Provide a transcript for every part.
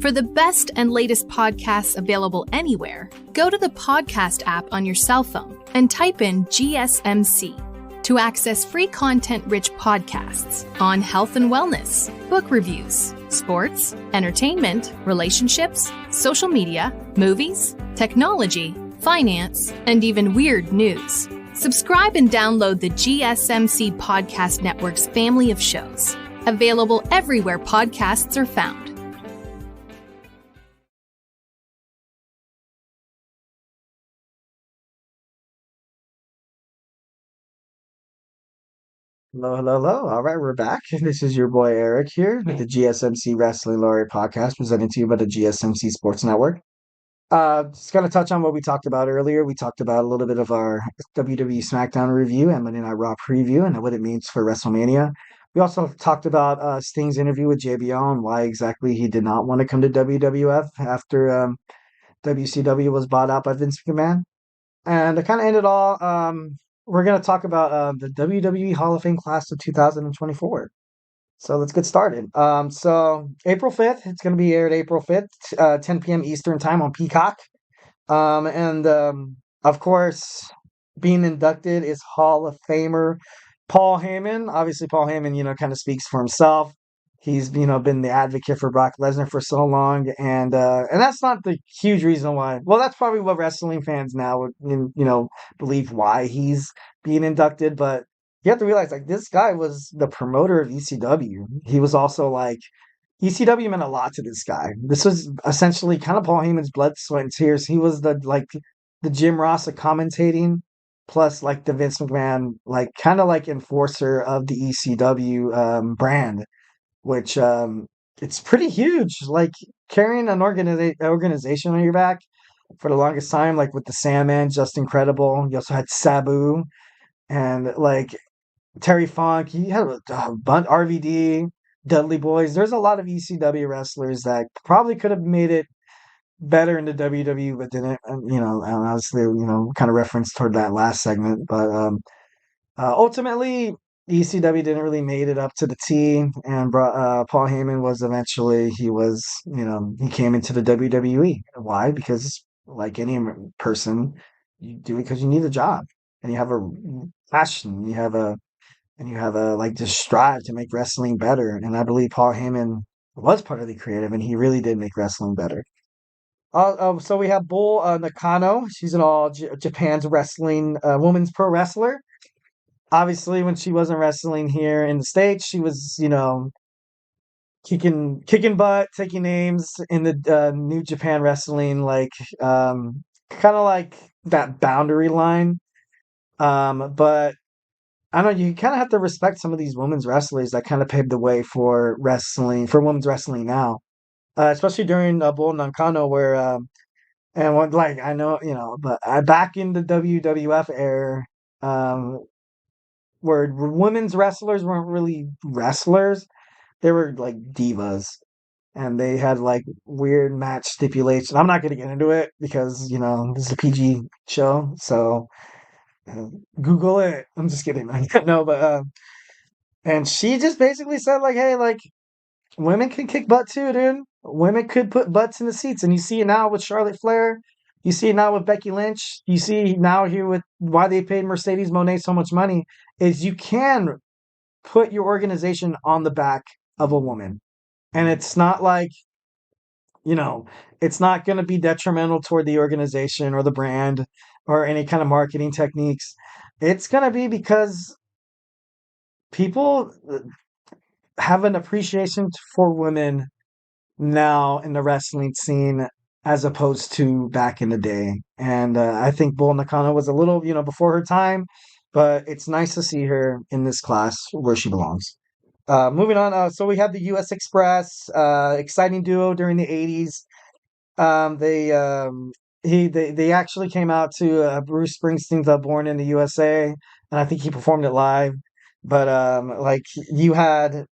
For the best and latest podcasts available anywhere, go to the podcast app on your cell phone and type in GSMC to access free content-rich podcasts on health and wellness, book reviews, sports, entertainment, relationships, social media, movies, technology, finance, and even weird news. Subscribe and download the GSMC Podcast Network's family of shows, available everywhere podcasts are found. Hello, hello, hello. All right, we're back. This is your boy Eric here with the GSMC Wrestling Laureate Podcast presented to you by the GSMC Sports Network. Just going to touch on what we talked about earlier. We talked about a little bit of our WWE SmackDown review and Monday Night Raw preview and what it means for WrestleMania. We also talked about Sting's interview with JBL and why exactly he did not want to come to WWF after WCW was bought out by Vince McMahon. And to kind of end it all, we're going to talk about the WWE Hall of Fame class of 2024. So let's get started. So April 5th, it's going to be aired April 5th, 10 p.m. Eastern time on Peacock. Of course, being inducted is Hall of Famer Paul Heyman. Obviously, Paul Heyman, kind of speaks for himself. He's, been the advocate for Brock Lesnar for so long, and that's not the huge reason why. Well, that's probably what wrestling fans now would, believe why he's being inducted. But you have to realize, this guy was the promoter of ECW. He was also ECW meant a lot to this guy. This was essentially kind of Paul Heyman's blood, sweat, and tears. He was the Jim Ross of commentating, plus the Vince McMahon, enforcer of the ECW brand. Which it's pretty huge, carrying an organization on your back for the longest time, with the Sandman, just incredible. You also had Sabu and Terry Funk. You had a bunch, RVD, Dudley Boys. There's a lot of ECW wrestlers that probably could have made it better in the WWE, but didn't. And obviously, kind of reference toward that last segment, but ultimately, ECW didn't really made it up to the T, and Paul Heyman was eventually, he came into the WWE. Why? Because like any person, you do it because you need a job, and you have a passion, and you have a just strive to make wrestling better. And I believe Paul Heyman was part of the creative, and he really did make wrestling better. So we have Bull Nakano. She's an all Japan's wrestling women's pro wrestler. Obviously, when she wasn't wrestling here in the States, she was, kicking butt, taking names in the New Japan Wrestling, kind of like that boundary line. But I don't know, you kind of have to respect some of these women's wrestlers that kind of paved the way for women's wrestling now, especially during Bull Nakano, where and what I know, but back in the WWF era. Where women's wrestlers weren't really wrestlers, they were divas, and they had weird match stipulations. I'm not going to get into it because this is a PG show, so Google it. I'm just kidding. No, but and she just basically said hey, women can kick butt too, dude. Women could put butts in the seats, and you see it now with Charlotte Flair. You see it now with Becky Lynch. You see now here with why they paid Mercedes Moné so much money is you can put your organization on the back of a woman. And it's not it's not going to be detrimental toward the organization or the brand or any kind of marketing techniques. It's going to be because people have an appreciation for women now in the wrestling scene as opposed to back in the day. And I think Bull Nakano was a little, before her time, but it's nice to see her in this class where she belongs. Moving on, so we have the U.S. Express, exciting duo during the 80s. They actually came out to Bruce Springsteen's Born in the USA, and I think he performed it live. But you had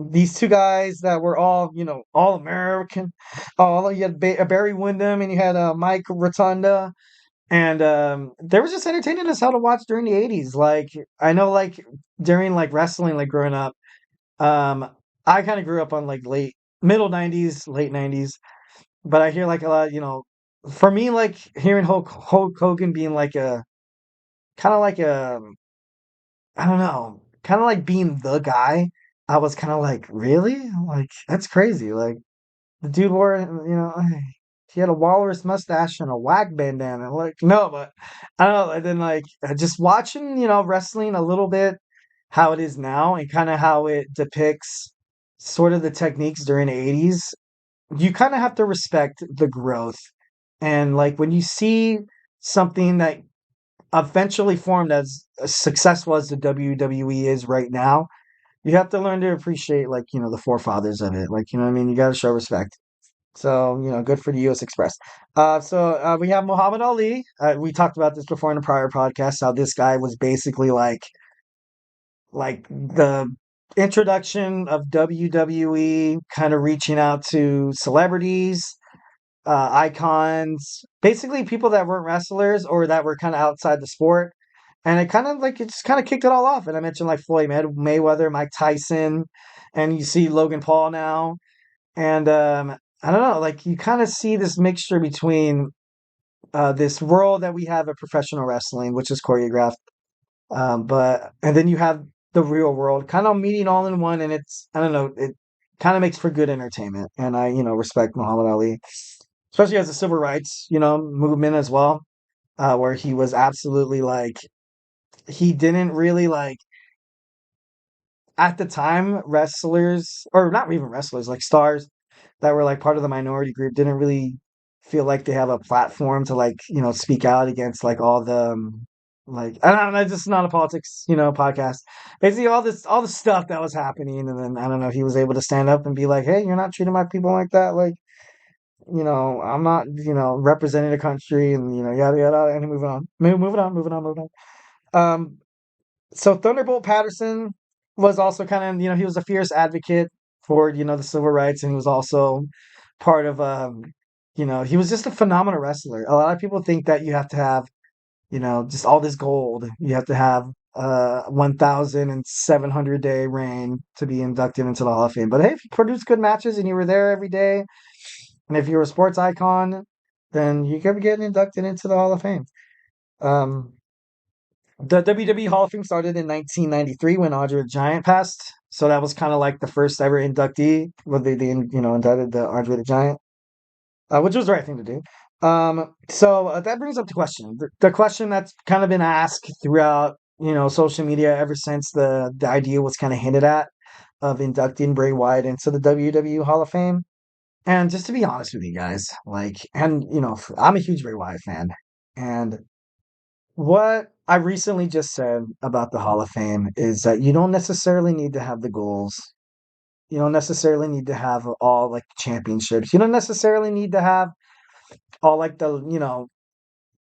these two guys that were all, all American. You had Barry Windham and you had Mike Rotunda. And they were just entertaining as hell to watch during the 80s. I know, during, wrestling, growing up, I kind of grew up on, middle 90s, late 90s. but I hear like a lot, for me, like hearing Hulk Hogan being like a kind of like a, I don't know, kind of like being the guy. I was kind of like, really? Like that's crazy. Like the dude wore, he had a walrus mustache and a wag bandana. Like no, but I don't know. And then like just watching, wrestling a little bit, how it is now and kind of how it depicts sort of the techniques during the 80s. You kind of have to respect the growth. And like when you see something that eventually formed as successful as the WWE is right now, you have to learn to appreciate like, the forefathers of it. Like, you know what I mean? You got to show respect. So, good for the US Express. So we have Muhammad Ali. We talked about this before in a prior podcast, how this guy was basically like the introduction of WWE, kind of reaching out to celebrities, icons, basically people that weren't wrestlers or that were kind of outside the sport. And it just kind of kicked it all off. And I mentioned like Floyd Mayweather, Mike Tyson, and you see Logan Paul now. And I don't know, like you kind of see this mixture between this world that we have of professional wrestling, which is choreographed, and then you have the real world kind of meeting all in one, and it's I don't know, it kind of makes for good entertainment, and I respect Muhammad Ali, especially as a civil rights movement as well, where he was absolutely like he didn't really like at the time wrestlers or not even wrestlers like stars that were like part of the minority group didn't really feel like they have a platform to like speak out against like all the like I don't know, this is not a politics podcast. Basically all the stuff that was happening, and then I don't know, he was able to stand up and be like, hey, you're not treating my people like that, like I'm not representing the country, and yada yada, and moving on. um so Thunderbolt Patterson was also kind of, he was a fierce advocate for, the civil rights, and he was also part of, he was just a phenomenal wrestler. A lot of people think that you have to have, just all this gold. You have to have 1,700-day reign to be inducted into the Hall of Fame. But hey, if you produce good matches and you were there every day, and if you're a sports icon, then you could get inducted into the Hall of Fame. Um, the WWE Hall of Fame started in 1993 when Andre the Giant passed. So that was kind of like the first ever inductee when they inducted the Andre the Giant, which was the right thing to do. So that brings up the question. The question that's kind of been asked throughout, social media ever since the idea was kind of hinted at of inducting Bray Wyatt into the WWE Hall of Fame. And just to be honest with you guys, like, and I'm a huge Bray Wyatt fan, and what I recently just said about the Hall of Fame is that you don't necessarily need to have the goals. You don't necessarily need to have all like the championships. You don't necessarily need to have all like the,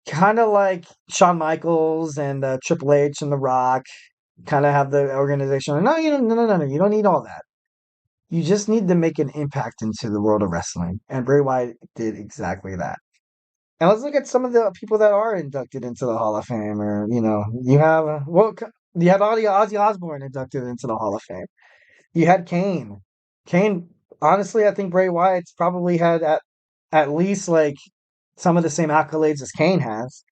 kind of like Shawn Michaels and Triple H and The Rock kind of have the organization. No, no. You don't need all that. You just need to make an impact into the world of wrestling. And Bray Wyatt did exactly that. And let's look at some of the people that are inducted into the Hall of Fame. Or you had Ozzy Osbourne inducted into the Hall of Fame. You had Kane. Kane, honestly, I think Bray Wyatt's probably had at least like some of the same accolades as Kane has.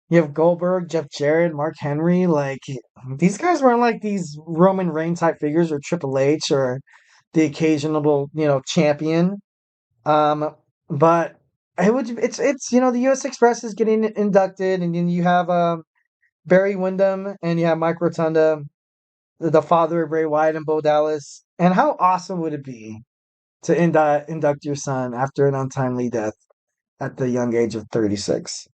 You have Goldberg, Jeff Jarrett, Mark Henry. Like these guys weren't like these Roman Reigns type figures or Triple H or the occasional champion. Um, but it's the U.S. Express is getting inducted, and then you have Barry Windham and you have Mike Rotunda, the father of Bray Wyatt and Bo Dallas. And how awesome would it be to induct your son after an untimely death at the young age of 36?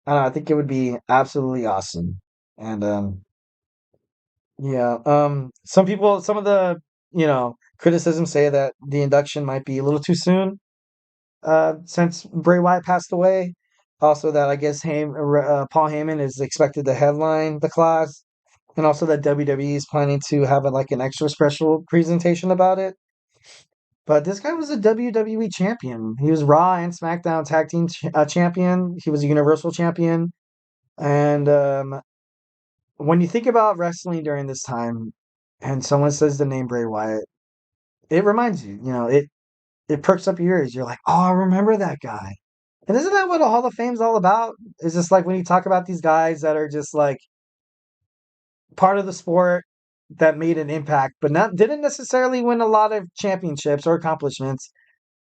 I don't know, I think it would be absolutely awesome. And yeah, some of the criticisms say that the induction might be a little too soon since Bray Wyatt passed away. Also, that I guess Paul Heyman is expected to headline the class, and also that WWE is planning to have like an extra special presentation about it. But this guy was a WWE champion. He was Raw and SmackDown tag team champion. He was a Universal champion. And when you think about wrestling during this time, and someone says the name Bray Wyatt, it reminds you, it perks up your ears. You're like, oh, I remember that guy. And isn't that what a Hall of Fame's all about? It's just like when you talk about these guys that are just like part of the sport that made an impact, but not didn't necessarily win a lot of championships or accomplishments.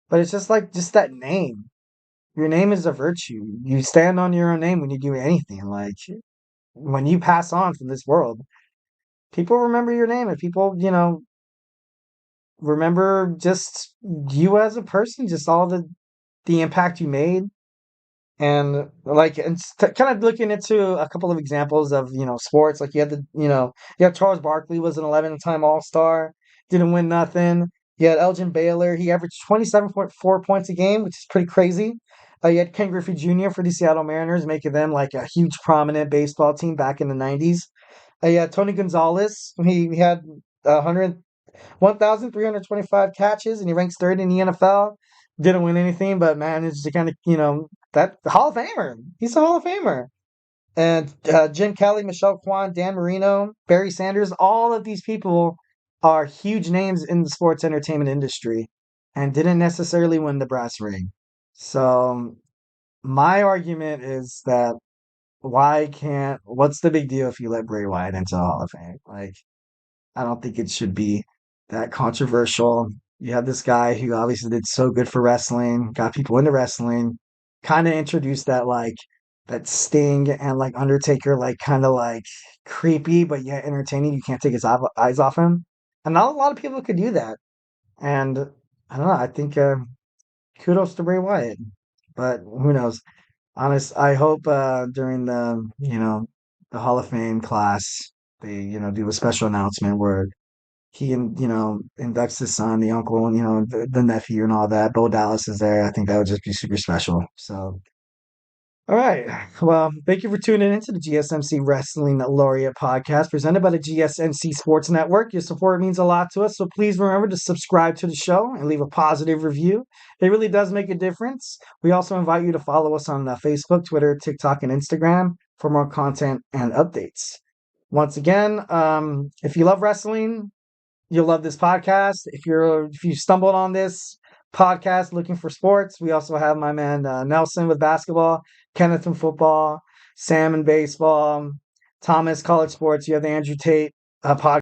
But it's just like just that name. Your name is a virtue. You stand on your own name when you do anything. Like when you pass on from this world, people remember your name, and people, remember just you as a person, just all the impact you made. And like, and kind of looking into a couple of examples of, sports, like you had Charles Barkley was an 11-time All-Star, didn't win nothing. You had Elgin Baylor, he averaged 27.4 points a game, which is pretty crazy. You had Ken Griffey Jr. for the Seattle Mariners, making them like a huge prominent baseball team back in the 90s. You had Tony Gonzalez, he had 1,325 catches, and he ranks third in the NFL. Didn't win anything, but managed to kind of, that Hall of Famer. He's a Hall of Famer. And Jim Kelly, Michelle Kwan, Dan Marino, Barry Sanders, all of these people are huge names in the sports entertainment industry and didn't necessarily win the brass ring. So my argument is that what's the big deal if you let Bray Wyatt into the Hall of Fame? Like, I don't think it should be that controversial. You have this guy who obviously did so good for wrestling, got people into wrestling, kind of introduced that Sting and like Undertaker, like kind of like creepy but yet entertaining. You can't take his eyes off him, and not a lot of people could do that. And I don't know. I think kudos to Bray Wyatt, but who knows? I hope during the Hall of Fame class they do a special announcement where he inducts his son, the uncle, and the nephew and all that. Bo Dallas is there. I think that would just be super special. So, all right. Well, thank you for tuning into the GSMC Wrestling Laureate Podcast presented by the GSMC Sports Network. Your support means a lot to us, so please remember to subscribe to the show and leave a positive review. It really does make a difference. We also invite you to follow us on Facebook, Twitter, TikTok, and Instagram for more content and updates. Once again, if you love wrestling, you'll love this podcast. If you stumbled on this podcast looking for sports, we also have my man Nelson with basketball, Kenneth in football, Sam in baseball, Thomas college sports. You have the Andrew Tate podcast.